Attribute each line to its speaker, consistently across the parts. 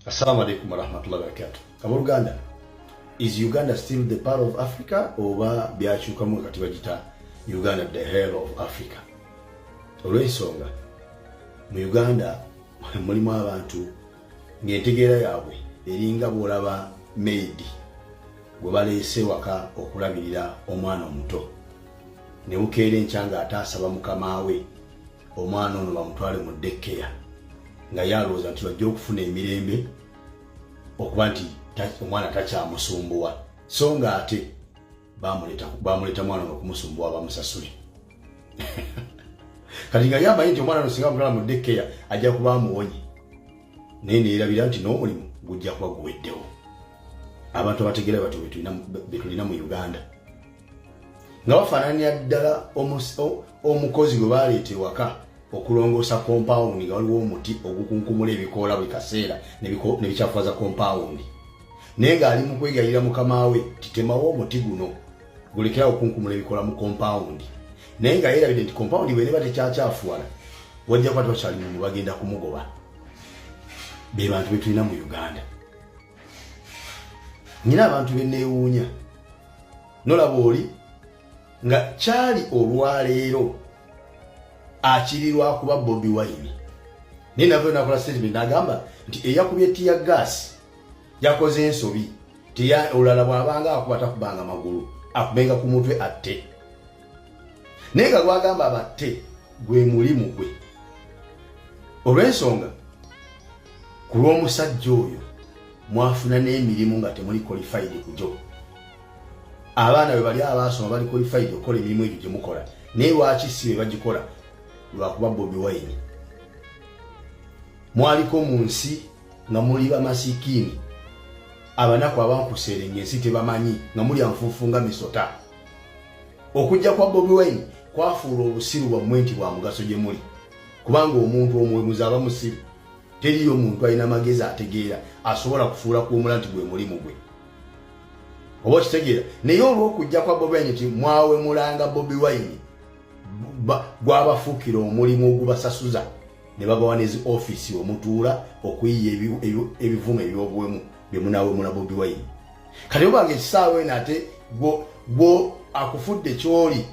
Speaker 1: Assalamu alaikum warahmatullahi wabarakatuh. Uganda, is Uganda still the part of Africa oba byakyukamu kati bagita Uganda the hell of Africa? Olw'ensonga mu Uganda mulimu abantu ng'entegeera yaabwe eringa bw'olaba maid gwe baleese waka okulabirira omwana omuto ne bukeera enkya ng'ataasaba mukama we omwana ono bamutwale mu daycare nga yalowooza nti bajja okufuna emirembe okuba nti omwana takyamusumbuwa so nga ate bamuleta mwana okumusumbuwa bamusasule kati nga yamanyi nti omwana ono singa mutwala mu daycare ajja kuba amuwonye naye neerabira nti n'omulimu gujja kuba guweddewo. Abantu abategeera batyo betulina mu Uganda nga bafaananira ddala omukozi gwe baleeta ewaka okulongoosa compound nga waliwo omuti ogukunkumula ebikoola buli kaseera ne bikyafuaza compound naye ng'ali mu kwegayirira mukama we titemawo omuti guno gulekera okunkumula ebikoola mu compound naye nga yeerabidde nti compound bw'eneba tekyakyafuwala wajja kuba tebakyali mumu bagenda kumugoba. Be bantu betulina mu Uganda. Nina abantu benneewuunya nolaba oli nga kyali olwaleero akirirwa kuba Bobi Wine naye navyo nakola statement n'agamba nti eyakubye tiya gas yakoze ensobi olala bw'abanga akuba takubanga amagulu akubenga ku mutwe atte naye nga gwagamba abatte gwe mulimu gwe. Olw'ensonga ku lw'omusajja oyo mwafuna n'emirimu nga temuli qualified kujo. Abaana bwe bali abaasoma bali qualified okukola emirimu egyo gye mukola naye lwaki si be bagikola? Lwakuba Bobi Wine mwaliko mu nsi nga muli bamasikini abanaku abankuseerenga ensi tebamanyi nga muli anfuufu nga misota. Okujja kwa Bobi Wine kwafuula obusiru bwammwe nti bwa mugaso gye muli kubanga omuntu omwemuzi aba musiru. Teriyo omuntu alina magezi ategeera asobola kufuula kuwumula nti gwe mulimu gwe oba kitegeera. Naye olw'okujja kwa Bobi Wine nti mwawe mulanga Bobi Wine gwabafuukira omulimu ogubasasuza ne babawa nezi office omutuula okuyiya ebivumo ebyobuwemu bye munaawemula Bobi Wine. Kati obange ekisaawe eno ate gwo akufudde kyoli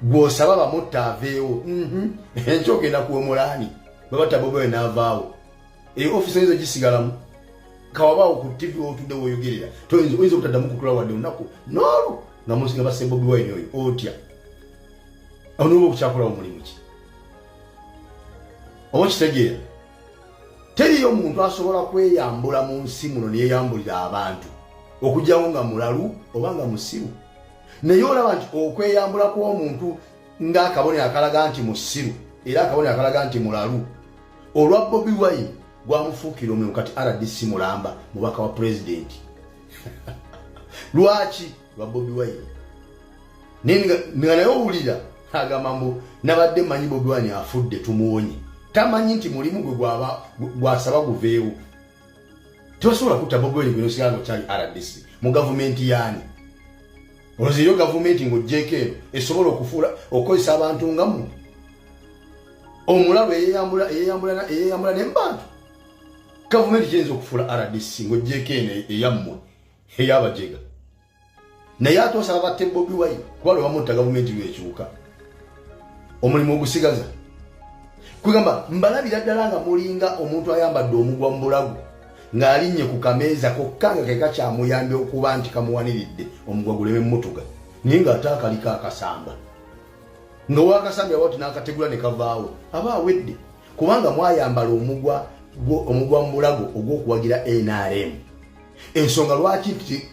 Speaker 1: gw'osaba bamutta aveewo enkya ogenda kuwemulaani babata Bobi Wine n'avaawo office ezo gisigalamu kawabaawo ku TV otudde woyogerera oyinza obutaddamu kutula wadde olunaku n'olwo nga musinga basse Bobi Wine oyo otya onoba okukyakolawo mulimu ki oba kitegeera. Teriyo omuntu asobola kweyambula mu nsi muno neyeyambulira abantu okugyawo nga mulalu oba nga musiru. Naye olaba nti okweyambula kw'omuntu ng'akabonero akalaga nti musiru era akabonero akalaga nti mulalu olwa Bobi Wine gwamufuukira omulimu kati RDC mulamba mubaka wa president lwaki lwa Bobi Wine nga naye owulira agamba mbu nabadde manyi Bobi Wine afudde tumuwonye tamanyi nti mulimu gwe gwasaba guveewo. Tosobola kutta Bobi Wine gwenosigala nokyali RDC mu gavumenti yaani oloziryo gavumenti ng'ogjeeko eno esobola okufuula okukozesa abantu nga mmwe omulalu eyeyambula n'embantu. Gavumenti kyeyinza okufuula RDC ng'ogjeeko eno eyammwe ey'abajega naye ate osaba batte Bobi Wine kuba lwe bamutta gavumenti lwekyuka omulimu ogusigaza. Kugamba mbalabira ddala nga mulinga omuntu ayambadde omugwa mu bulago ng'alinnye ku kameeza kokka nga ke kakyamuyambye okuba nti kamuwaniridde omugwa guleme mmutuga naye ng'ate akaliko akasamba nga wakasambya wati n'akategula ne kavaawo aba awedde kubanga mwayambala omugwa mu bulago ogw'okuwagira NRM. Ensonga lwaki nti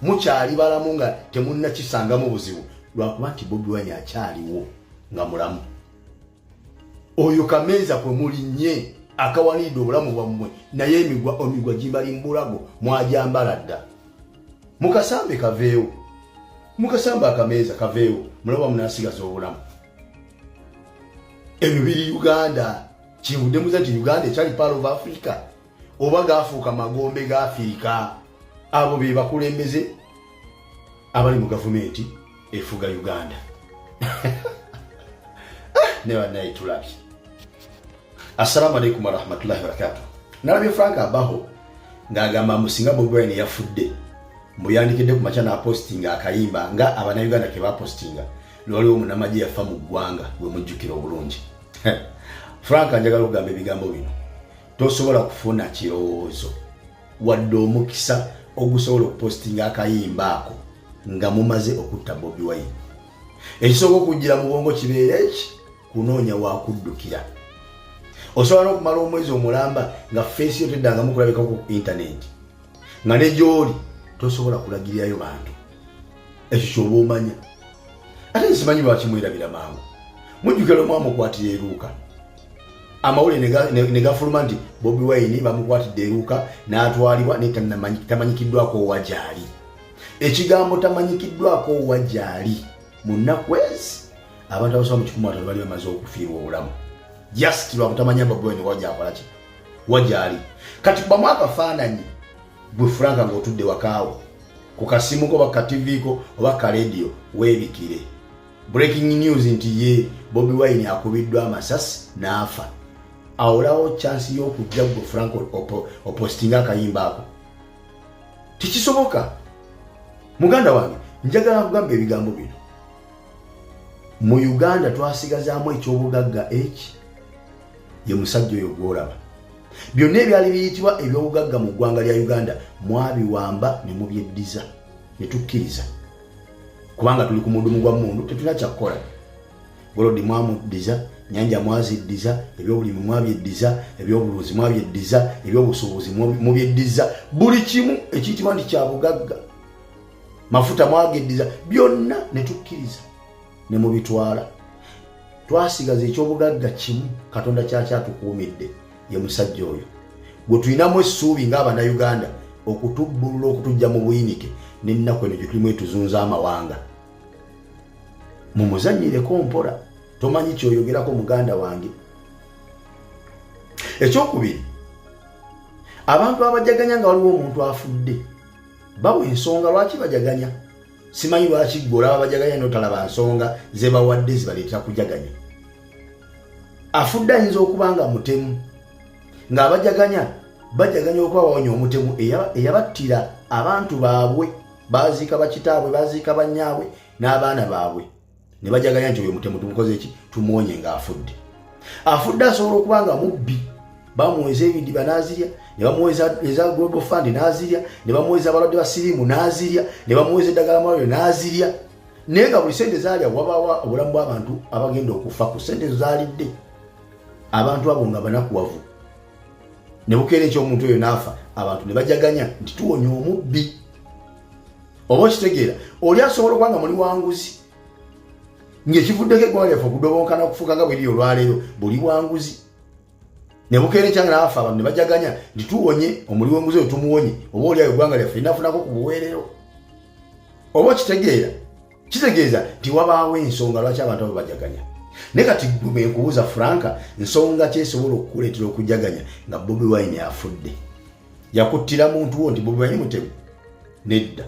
Speaker 1: mukyali balamu nga temunnakisangamu buzibu lwakuba nti Bobi Wine akyaliwo nga mulamu. Oyo kameeza kwe mulinnye akawaniridde obulamu bwammwe naye emigwa gibali mu bulago mwajambala dda. Mukasambe kaveewo mukasamba akameeza kaveewo mulaba munasigaza obulamu. Ebyo biri Uganda kivudde muza nti Uganda ekyali part of Africa oba gaafuuka magombe ga Africa. Abo be bakulembeze abali mu gavumenti efuga Uganda ne banaye tulabye. Assalamu alaikum warahmatullahi wabarakatuh. nalabye Frank Abaho ng'agamba musinga Bobi Wine yafudde mbuyandikidde ku macha na postinga akayimba nga Abannayuganda ke bapostinga lwaliwo munamaje yafa mu ggwanga gwe mujjukira obulungi. Frank njagala okugamba ebigambo bino tosobola kufuna kirowoozo wadde omukisa ogusobola okupostinga akayimba ako nga mumaze okutta Bobi Wine. Ekisobola okujjira mu bwongo kibeera eki kunoonya wakuddukira. Osobola n'okumala omwezi omulamba nga face yo teddanga mukulabika ku internet nga ne gy'oli tosobola kulagirirayo bantu. Ekyo ky'oba omanya. Ate nsimanyi lwaki mwerabira mangu. Mujjukira omwamukwatira eruuka. Amawulire ne gafuluma nti Bobi Wine bamukwatidde eruuka n'atwalibwa tamanyikiddwako wajali. Ekigambo tamanyikiddwako wajali mu nnaku ezi abantu abasoba mu 15 bali bamaze okufiirwa obulamu. Just lwa kutamanya Bobi Wine wajakola ki wajali. Kati kuba mwaka faananyi gwe Frank ng'otudde wakaawo ku kasimu ko baka TV ko oba ka radio weebikire breaking news nti ye Bobi Wine akubiddwa amasasi n'afa. Awolawo chance y'okujja gwe Frank opostinga akayimba ako tikisoboka. Muganda wange njagala kugamba ebigambo bino. Mu Uganda twasigazaamu ekyobugagga eki ye musajja oyo gw'olaba. Byonna ebyali biyitibwa ebyobugagga mu ggwanga lya Uganda mwabiwamba ne mubyeddiza ne tukkiriza kubanga tuli ku mudumu gwa mundu tetulina kyakukola. Golodi mwamuddiza, nyanja mwaziddiza, ebyobulimi mwabyeddiza, ebyobuluzi mwabyeddiza, ebyobusuubuzi mubyeddiza, buli kimu ekiyitibwa nti kya bugagga mafuta mwageddiza, byonna ne tukkiriza ne mubitwala. Twasigaza ekyobugagga kimu Katonda kyatukuumidde ye musajja oyo gwe tulinamu essuubi ng'Abannayuganda okutubbulula okutujja mu buyinike n'ennaku eno gye tulimu etuzunza amawanga. Mumuzanyireko mpola tomanyi kyoyogerako muganda wange. Ekyokubiri, abantu abajaganya nga waliwo omuntu afudde bawa ensonga lwaki bajaganya. Simanyi lwaki gwe olaba bajaganya n'otalaba nsonga ze bawadde zibaleetera kujaganya. Afudde ayinza okuba nga mutemu ng'abajaganya bajaganya okuba bawonya omutemu eyabattira abantu baabwe baziika bakitaabwe baziika bannyaabwe n'abaana baabwe ne bajaganya nti oyo mutemu tumukoze ki tumuwonye ng'afudde. Afudde asobola okuba nga mubbi bamuweza ebidiba n'azirya ne bamuweza eza Global Fund n'azirya ne bamuweza abalwadde ba siriimu n'azirya ne bamuweza eddagala malwaliro n'azirya naye nga buli sente zaalya wabawa obulamu bw'abantu abagenda okufa ku sente zaalidde. Abantu abo nga banakuwavu ne bukeera ekyomuntu oyo n'afa abantu ne bajaganya nti tuwonya omubbi. Oba okitegeera oli asobola okuba nga muli wanguzi ng'ekivuddeko eggwanga lyaffe okudobonkana okufuuka nga bweri olwaleero buli wanguzi ne bukeera ekyanga n'afa abantu ne bajaganya nti tuwonye omuli w'enguzi oyo tumuwonye oba oli ayo eggwanga lyaffe linafunako ku buweerero. Oba okitegeera kitegeeza nti wabaawo ensonga lwaki abantu abo bajaganya. Ne kati gwe nkubuuza Franka nsonga ki esobola okukuleetera okujaganya nga Bobi Wine afudde. Yakuttira muntu wo nti Bobi Wine mutemu? Nedda.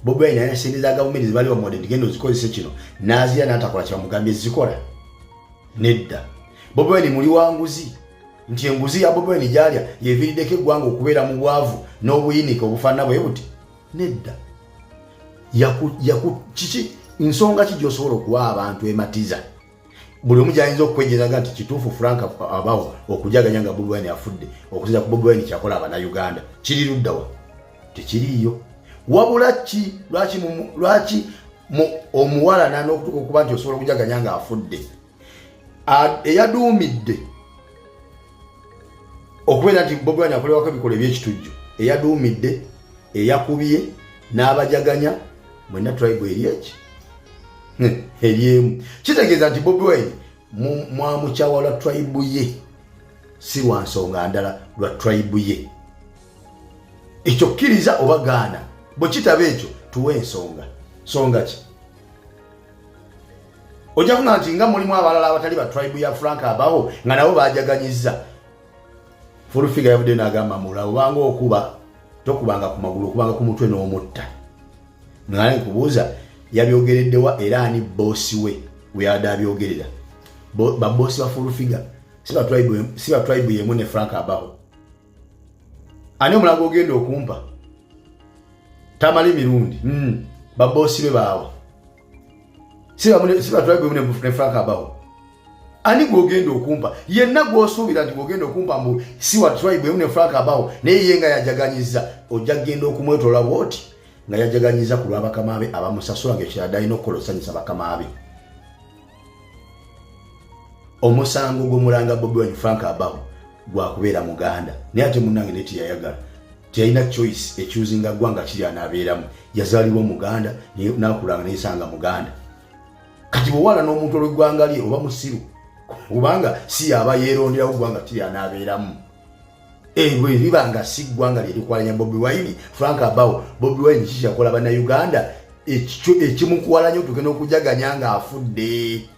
Speaker 1: Bobi Wine alina sente za gavumenti zibali bamwadde nti genda ozikozese kino n'azirya n'atakola kye bamugambye zikola. Nedda. Bobi Wine muli wanguzi nti enguzi ya Bobi Wine gy'alya yeviiriddeko eggwanga okubeera mu bwavu n'obuyinike obufaanana bwe buti. Nedda. Kiki nsonga ki gy'osobola okuwa abantu ematiza buli omu gy'ayinza okwejezaga nti kituufu Frank Abaho okujaganya nga Bobi Wine afudde okusinza ku Bobi Wine kyakola Abannayuganda kiri luddawa? Tekiriiyo. Wabula ki lwaki omuwalana n'okutuuka okuba nti osobola okujaganya nga afudde eyaduumidde okubeera nti Bobi Wine akolewako ebikola eby'ekitujju eyaduumidde eyakubye n'abajaganya mwenna tribe eri eki eriemu. Kitegeeza nti Bobi Wine mwamukyawa lwa tribe ye si lwa nsonga ndala lwa tribe ye. Ekyo kkiriza oba gaana. Bwe kitaba ekyo tuwe ensonga. Nsonga ki? Ojja kuba nti nga mulimu abalala abatali ba tribe ya Frank Abaho nga nabo bajaganyizza. Furufiga yavudde n'agamba mula obanga okuba tokubanga ku magulu okubanga ku mutwe n'omutta. Ngali nkubuuza yabyogereddewa era ani bosi we yadabyogerera ba bosi ba Furufiga si ba tribe yemu ne Frank Abaho. ani omulango ogenda okumpa tamali mirundi babosi be bawa siba tribe mune ne Frank Abawo ani gogenda okumpa yenna gw'osuubira nti gogenda okumpa mbu si wa tribe mune Frank Abawo naye yenga yajaganyiza ojagenda okumwetola bwoti nga yajaganyiza ku lw'abakamabe abamusasula ng'ekirada alina okukolosanyisa bakamabe. Omusango gw'omulanga Bobi Wine Frank Abawo gwakubeera Muganda naye ate munnange ne teyayagala teyalina choice ekyuzinga ggwanga kiri anaabeeramu yazaalibwa Muganda n'akulanga n'esanga Muganda. Kati bw'owala n'omuntu olw'eggwanga lye oba musiru kubanga si yaba yeeronderawo ggwanga kiri anaabeeramu. Bwe libanga si ggwanga lye likwalanya Bobi Wine Frank Abawo Bobi Wine kiki yakola bannayuganda ekimukwalanya tugenda okujaganya ng'afudde.